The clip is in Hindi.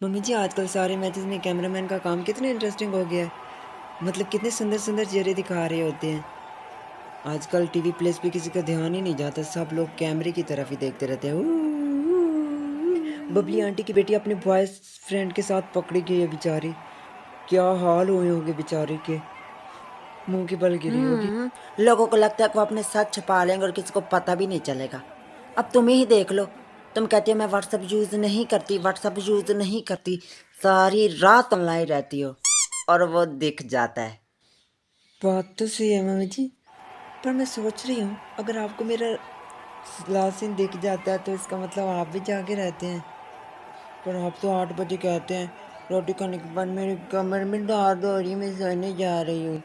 मम्मी जी आजकल सारे मैचेस में कैमरामैन का काम कितना इंटरेस्टिंग हो गया है। मतलब कितने सुंदर सुंदर चेहरे दिखा रहे होते हैं। आजकल टीवी प्लेस पे किसी का ध्यान ही नहीं जाता, सब लोग कैमरे की तरफ ही देखते रहते हैं। बबली आंटी की बेटी अपने बॉय फ्रेंड के साथ पकड़ी गई है बेचारी। क्या हाल हुए होंगे बेचारी के, मुंह की बल गिरी होगी। लोगों को लगता है कि वो अपने साथ छुपा लेंगे और किसी को पता भी नहीं चलेगा। अब तुम ही देख लो, तुम कहती हो मैं व्हाट्सएप यूज नहीं करती, व्हाट्सएप यूज नहीं करती, सारी रात ऑनलाइन रहती हो और वो दिख जाता है। बात तो सही है मम्मी जी, पर मैं सोच रही हूँ अगर आपको मेरा लास्ट सीन दिख जाता है तो इसका मतलब आप भी जागे रहते हैं। पर आप तो 8 बजे कहते हैं रोटी खाने के बाद मेरी कमर में दर्द हो रही है, मैं सोने जा रही हूँ।